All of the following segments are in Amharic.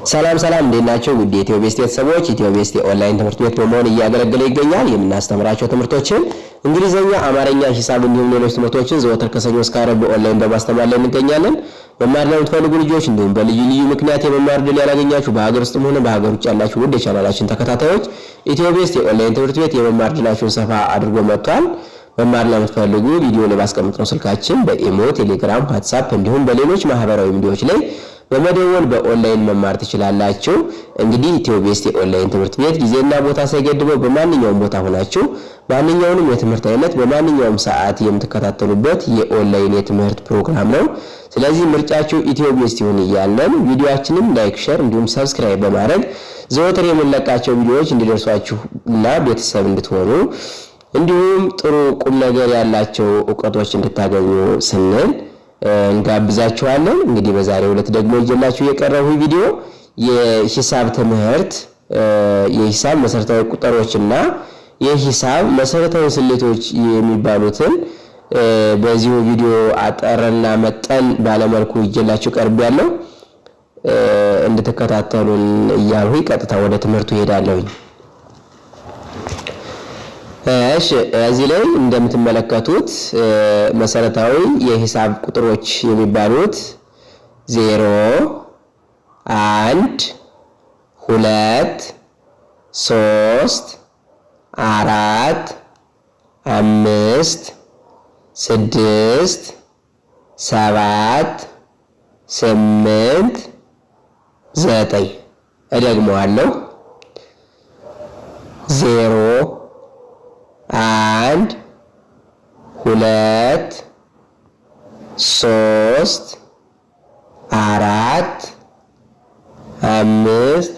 ሰላም እንዴት ናችሁ? ውድ የኢትዮ ቤስት ቤተሰቦች፣ ኢትዮ ቤስት ኦንላይን ትምህርት ቤት በመሆን እያገለገለ ይገኛል። የምናስተምራቸው ትምህርቶችን እንግሊዘኛ፣ አማርኛ፣ ሂሳብ እንዲሁም ሌሎች ትምህርቶችን ዘወትር ከሰኞ እስከ ዓርብ በኦንላይን በማስተማር ላይ እንገኛለን። መማር ለምትፈልጉ ልጆች እንዲሁም በልዩ ልዩ ምክንያት የመማር ዕድል ያላገኛችሁ በሀገር ውስጥም ሆነ በሀገር ውጭ ያላችሁ ውድ የቻናላችን ተከታታዮች ኢትዮ ቤስት የኦንላይን ትምህርት ቤት የመማር ዕድላችሁን ሰፋ አድርጎ መጥቷል። መማር ለምትፈልጉ ቪዲዮ ላይ ባስቀመጥነው ስልካችን በኢሞ፣ ቴሌግራም፣ ዋትስአፕ እንዲሁም በሌሎች ማህበራዊ ሚዲያዎች ላይ በመደወል በኦንላይን መማር ትችላላችሁ። እንግዲህ ኢትዮ ቤስት የኦንላይን ትምህርት ቤት ጊዜና ቦታ ሳይገድበው በማንኛውም ቦታ ሆናችሁ ማንኛውንም የትምህርት አይነት በማንኛውም ሰዓት የምትከታተሉበት የኦንላይን የትምህርት ፕሮግራም ነው። ስለዚህ ምርጫችሁ ኢትዮ ቤስት ይሁን እያለን ቪዲዮአችንን ላይክ፣ ሼር እንዲሁም ሰብስክራይብ በማድረግ ዘወትር የምንለቃቸው ቪዲዮዎች እንዲደርሷችሁና ቤተሰብ እንድትሆኑ እንዲሁም ጥሩ ቁም ነገር ያላቸው ዕውቀቶች እንድታገኙ ስንል እንጋብዛችኋለን። እንግዲህ በዛሬው ዕለት ደግሞ ይዤላችሁ የቀረበው ቪዲዮ የሂሳብ ትምህርት የሂሳብ መሰረታዊ ቁጥሮችና የሂሳብ መሰረታዊ ስሌቶች የሚባሉትን በዚሁ ቪዲዮ አጠርና መጠን ባለመልኩ ይዤላችሁ ቀርቤያለሁ። እንድትከታተሉን እያልኩኝ ቀጥታ ወደ ትምህርቱ እሄዳለሁ። እሺ እዚህ ላይ እንደምትመለከቱት መሰረታዊ የሂሳብ ቁጥሮች የሚባሉት 0 1 2 3 4 5 6 7 8 9 እደግመዋለሁ 0 1 2 3 4 5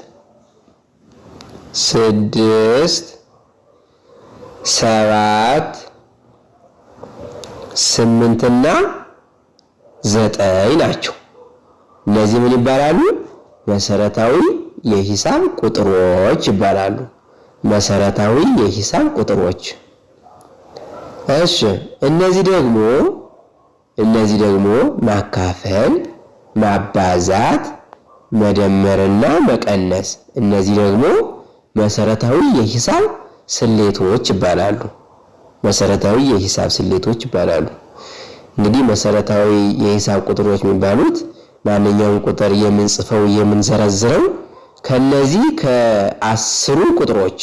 6 7 8 እና 9 ናቸው። እነዚህ ምን ይባላሉ? መሰረታዊ የሂሳብ ቁጥሮች ይባላሉ። መሰረታዊ የሂሳብ ቁጥሮች። እሺ እነዚህ ደግሞ ማካፈል፣ ማባዛት፣ መደመርና መቀነስ እነዚህ ደግሞ መሰረታዊ የሂሳብ ስሌቶች ይባላሉ። መሰረታዊ የሂሳብ ስሌቶች ይባላሉ። እንግዲህ መሰረታዊ የሂሳብ ቁጥሮች የሚባሉት ማንኛውም ቁጥር የምንጽፈው የምንዘረዝረው ከነዚህ ከ10 ቁጥሮች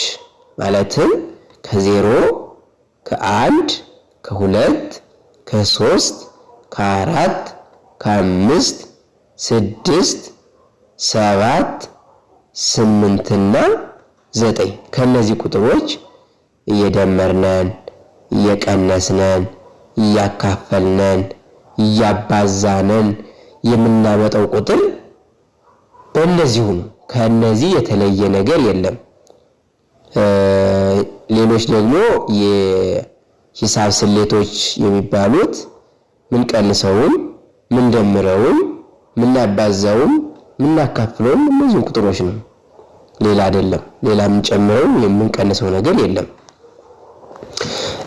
ማለትም ከ0 ከ1 ከ2 ከ3 ከ4 ከ5 6 7 8 እና 9 ከነዚህ ቁጥሮች እየደመርነን እየቀነስነን እያካፈልነን እያባዛነን የምናመጣው ቁጥር በእነዚሁ ነው። ከነዚህ የተለየ ነገር የለም። ሌሎች ደግሞ የሂሳብ ስሌቶች የሚባሉት ምን ቀንሰውም ምን ደምረውም ምን አባዛውም ምን አካፍለውም እነዚህ ቁጥሮች ነው። ሌላ አይደለም። ሌላ ምን ጨምረው የምንቀንሰው ነገር የለም።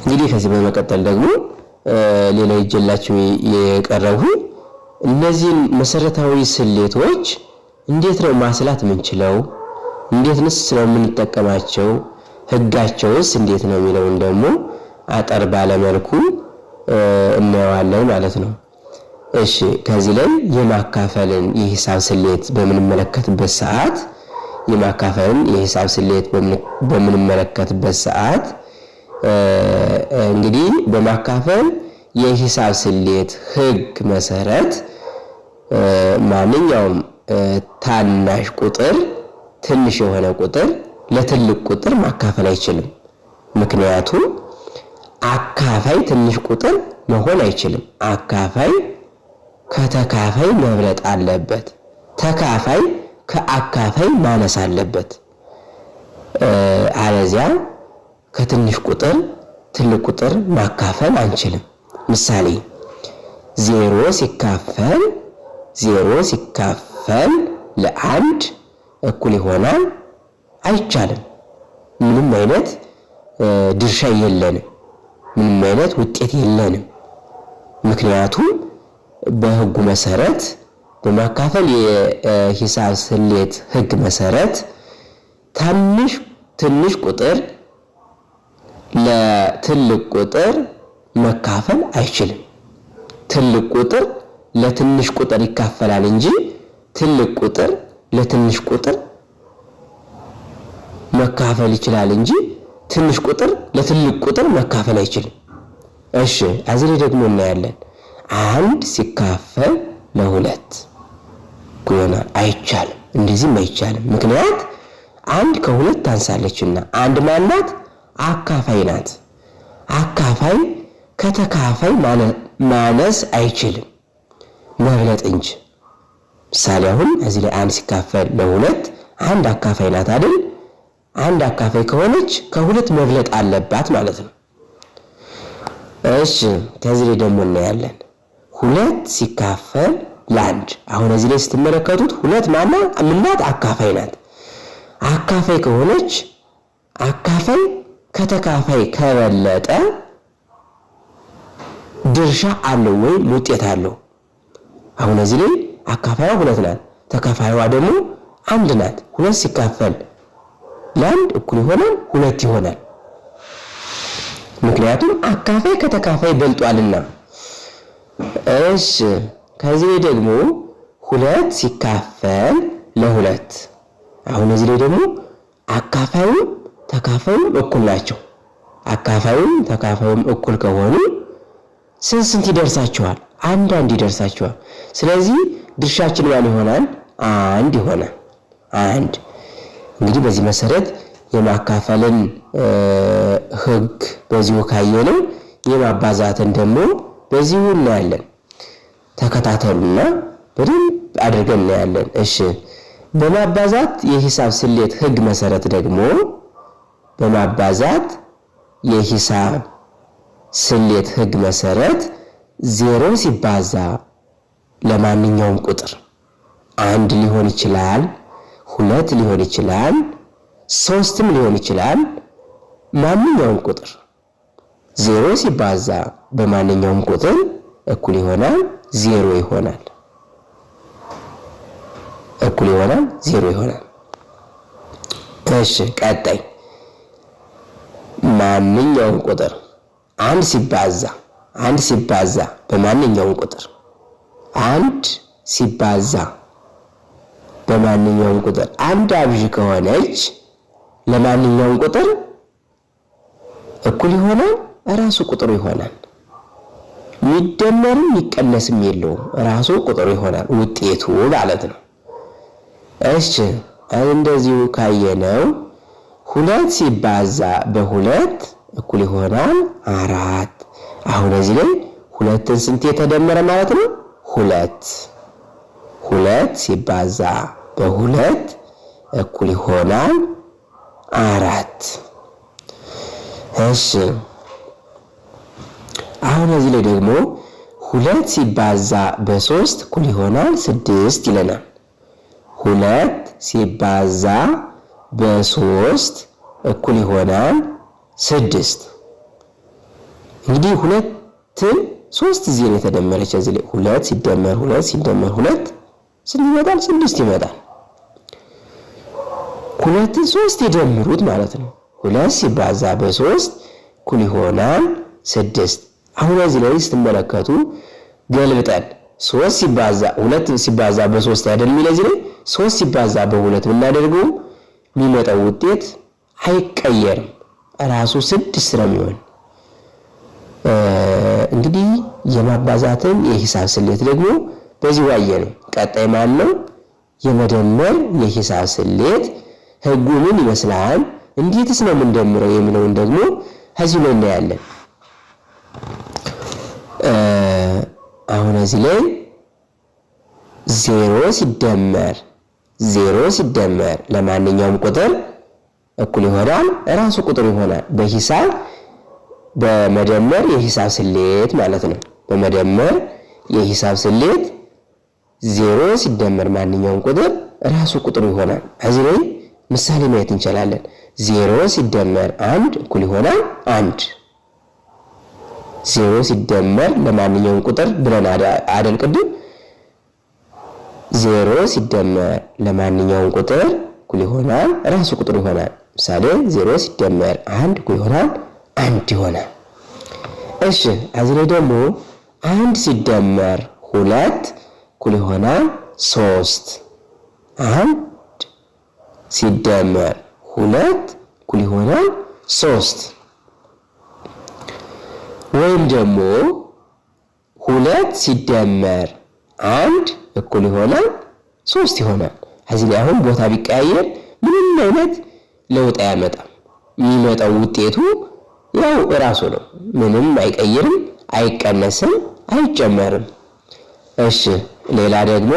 እንግዲህ ከዚህ በመቀጠል ደግሞ ሌላ ይዤላችሁ የቀረቡ እነዚህን መሰረታዊ ስሌቶች እንዴት ነው ማስላት የምንችለው? እንዴትስ ነው የምንጠቀማቸው? ህጋቸውስ እንዴት ነው የሚለውን ደግሞ አጠር ባለመልኩ እናየዋለን ማለት ነው። እሺ ከዚህ ላይ የማካፈልን የሂሳብ ስሌት በምንመለከትበት ሰዓት እንግዲህ በማካፈል የሂሳብ ስሌት ህግ መሰረት ማንኛውም ታናሽ ቁጥር ትንሽ የሆነ ቁጥር ለትልቅ ቁጥር ማካፈል አይችልም። ምክንያቱም አካፋይ ትንሽ ቁጥር መሆን አይችልም። አካፋይ ከተካፋይ መብለጥ አለበት። ተካፋይ ከአካፋይ ማነስ አለበት። አለዚያ ከትንሽ ቁጥር ትልቅ ቁጥር ማካፈል አንችልም። ምሳሌ 0 ሲካፈል ለ1 እኩል ይሆናል አይቻልም። ምንም አይነት ድርሻ የለንም። ምንም አይነት ውጤት የለንም። ምክንያቱም በህጉ መሰረት በማካፈል የሂሳብ ስሌት ህግ መሰረት ትንሽ ቁጥር ለትልቅ ቁጥር መካፈል አይችልም። ትልቅ ቁጥር ለትንሽ ቁጥር ይካፈላል እንጂ ትልቅ ቁጥር ለትንሽ ቁጥር መካፈል ይችላል እንጂ ትንሽ ቁጥር ለትልቅ ቁጥር መካፈል አይችልም። እሺ እዚህ ላይ ደግሞ እናያለን። 1 ሲካፈል ለ2 ይሆናል። አይቻልም፣ እንደዚህም አይቻልም። ምክንያት 1 ከ2 ታንሳለችና 1 ማናት? አካፋይ ናት። አካፋይ ከተካፋይ ማነስ አይችልም፣ መብለጥ እንጂ። ምሳሌ አሁን እዚህ ላይ 1 ሲካፈል ለ2 1 አካፋይ ናት አይደል? 1 አካፋይ ከሆነች ከ2 መብለጥ አለባት ማለት ነው። እሺ ከዚህ ላይ ደግሞ እናያለን 2 ሲካፈል ለ1። አሁን እዚህ ላይ ስትመለከቱት 2 ምናት? አካፋይ ናት። አካፋይ ከሆነች አካፋይ ከተካፋይ ከበለጠ ድርሻ አለው ወይም ውጤት አለው። አሁን እዚህ ላይ አካፋይዋ 2 ናት፣ ተካፋይዋ ደግሞ 1 ናት። 2 ሲካፈል ለ1 እኩል ይሆናል 2 ይሆናል። ምክንያቱም አካፋይ ከተካፋይ በልጧልና። እሺ ከዚህ ላይ ደግሞ 2 ሲካፈል ለ2። አሁን እዚህ ላይ ደግሞ አካፋዩም ተካፋዩም እኩል ናቸው። አካፋዩም ተካፋዩም እኩል ከሆኑ ስንት ይደርሳቸዋል? አንድ ይደርሳቸዋል። ስለዚህ ድርሻችን ማን ይሆናል? 1 ይሆናል። 1 እንግዲህ በዚህ መሰረት የማካፈልን ህግ በዚሁ ካየነው የማባዛትን ደግሞ በዚሁ እናያለን። ተከታተሉና በደንብ አድርገን እናያለን። እሺ በማባዛት የሂሳብ ስሌት ህግ መሰረት ደግሞ በማባዛት የሂሳብ ስሌት ህግ መሰረት 0 ሲባዛ ለማንኛውም ቁጥር 1 ሊሆን ይችላል፣ 2 ሊሆን ይችላል፣ 3ም ሊሆን ይችላል። ማንኛውም ቁጥር 0 ሲባዛ በማንኛውም ቁጥር እኩል ይሆናል 0 ይሆናል። እኩል ይሆናል 0 ይሆናል። እሺ ቀጣይ ማንኛውም ቁጥር 1 ሲባዛ በማንኛውም ቁጥር 1 ሲባዛ በማንኛውም ቁጥር 1 አብዥ ከሆነች ለማንኛውም ቁጥር እኩል ይሆናል ራሱ ቁጥሩ ይሆናል። የሚደመርም የሚቀነስም የለውም፣ ራሱ ቁጥሩ ይሆናል ውጤቱ ማለት ነው። እሺ እንደዚሁ ካየነው 2 ሲባዛ በ2 እኩል ይሆናል 4። አሁን እዚህ ላይ 2ን ስንት የተደመረ ማለት ነው? 2 ሲባዛ በ2 እኩል ይሆናል 4። እሺ አሁን እዚህ ላይ ደግሞ 2 ሲባዛ በ3 እኩል ይሆናል 6 ይለናል። 2 ሲባዛ በ3 እኩል ይሆናል 6። እንግዲህ 2ን 3 ጊዜ ነው የተደመረች። እዚህ ላይ 2 ሲደመር 2 ሲደመር 2 ስንት ይመጣል? 6 ይመጣል። 2ን 3 የደምሩት ማለት ነው። 2 ሲባዛ በ3 እኩል ይሆናል 6። አሁን እዚህ ላይ ስትመለከቱ ገልብጠን 2 ሲባዛ በ3 አይደል የሚል እዚህ ላይ 3 ሲባዛ በ2 ብናደርገው የሚመጣው ውጤት አይቀየርም፣ ራሱ 6 ነው የሚሆን። እንግዲህ የማባዛትን የሂሳብ ስሌት ደግሞ በዚህ ዋየ ነው። ቀጣይ ማን ነው? የመደመር የሂሳብ ስሌት ህጉ ምን ይመስላል፣ እንዴትስ ነው የምንደምረው የሚለውን ደግሞ እዚህ ላይ እናያለን። አሁን እዚህ ላይ 0 ሲደመር ለማንኛውም ቁጥር እኩል ይሆናል ራሱ ቁጥር ይሆናል። በመደመር የሂሳብ ስሌት ማለት ነው። በመደመር የሂሳብ ስሌት 0 ሲደመር ማንኛውም ቁጥር ራሱ ቁጥሩ ይሆናል። እዚህ ላይ ምሳሌ ማየት እንችላለን። 0 ሲደመር 1 እኩል ይሆናል 1። 0 ሲደመር ለማንኛውም ቁጥር ብለን አደል ቅድም 0 ሲደመር ለማንኛውም ቁጥር እኩል ይሆናል ራሱ ቁጥሩ ይሆናል። ምሳሌ 0 ሲደመር 1 እኩል ይሆናል 1 ይሆናል። እሺ እዚህ ላይ ደግሞ 1 ሲደመር 2 እኩል ይሆናል 3 1 ሲደመር 2 እኩል ይሆናል 3 ወይም ደግሞ 2 ሲደመር 1 እኩል ይሆናል 3 ይሆናል። እዚህ ላይ አሁን ቦታ ቢቀያየር ምንም አይነት ለውጥ አያመጣም። የሚመጣው ውጤቱ ያው ራሱ ነው። ምንም አይቀይርም፣ አይቀነስም፣ አይጨመርም። እሺ ሌላ ደግሞ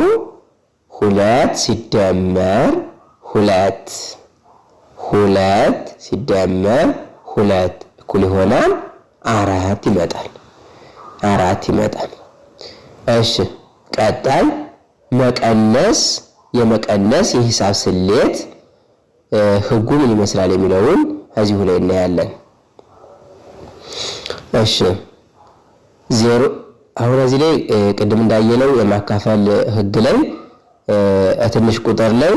2 ሲደመር 2 ሲደመር 2 እኩል ይሆናል 4 ይመጣል 4 ይመጣል። እሺ ቀጣይ መቀነስ የመቀነስ የሂሳብ ስሌት ህጉ ምን ይመስላል የሚለውን እዚሁ ላይ እናያለን። እሺ 0 አሁን እዚህ ላይ ቅድም እንዳየነው የማካፈል ህግ ላይ ትንሽ ቁጥር ላይ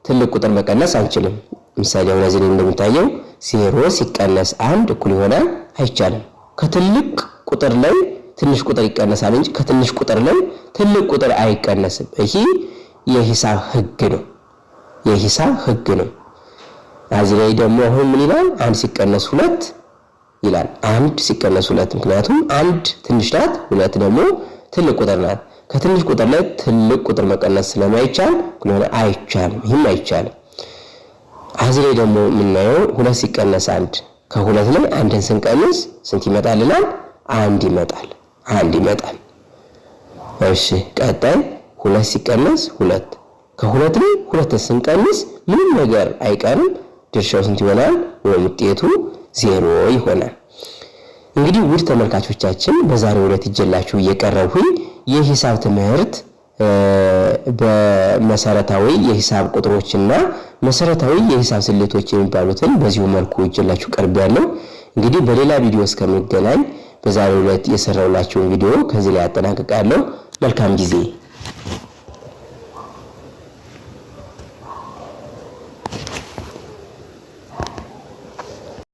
ትልቅ ቁጥር መቀነስ አንችልም። ምሳሌ አሁን እዚህ ላይ እንደሚታየው 0 ሲቀነስ 1 እኩል ይሆናል አይቻልም። ከትልቅ ቁጥር ላይ ትንሽ ቁጥር ይቀነሳል እንጂ ከትንሽ ቁጥር ላይ ትልቅ ቁጥር አይቀነስም። ይሄ የሂሳብ ህግ ነው። የሂሳብ ህግ ነው። እዚህ ላይ ደግሞ አሁን ምን ይላል? 1 ሲቀነስ 2 ይላል። 1 ሲቀነስ 2 ምክንያቱም 1 ትንሽ ናት፣ 2 ደግሞ ትልቅ ቁጥር ናት። ከትንሽ ቁጥር ላይ ትልቅ ቁጥር መቀነስ ስለማይቻል አይቻልም። ይሄም አይቻልም። እዚህ ላይ ደግሞ የምናየው 2 ሲቀነስ 1 ከ2 ላይ 1ን ስንቀንስ ስንት ይመጣልናል? 1 ይመጣል። 1 ይመጣል። እሺ ቀጣይ 2 ሲቀነስ 2 ከ2 ላይ 2ን ስንቀንስ ምንም ነገር አይቀርም። ድርሻው ስንት ይሆናል? ወይ ውጤቱ 0 ይሆናል። እንግዲህ ውድ ተመልካቾቻችን በዛሬው ዕለት ይጀላችሁ እየቀረብኩኝ የሂሳብ ትምህርት በመሰረታዊ የሂሳብ ቁጥሮችና መሰረታዊ የሂሳብ ስሌቶች የሚባሉትን በዚሁ መልኩ ይጀላችሁ ቀርቤያለሁ። እንግዲህ በሌላ ቪዲዮ እስከምንገናኝ በዛሬው ዕለት የሰራሁላችሁን ቪዲዮ ከዚህ ላይ አጠናቅቃለሁ። መልካም ጊዜ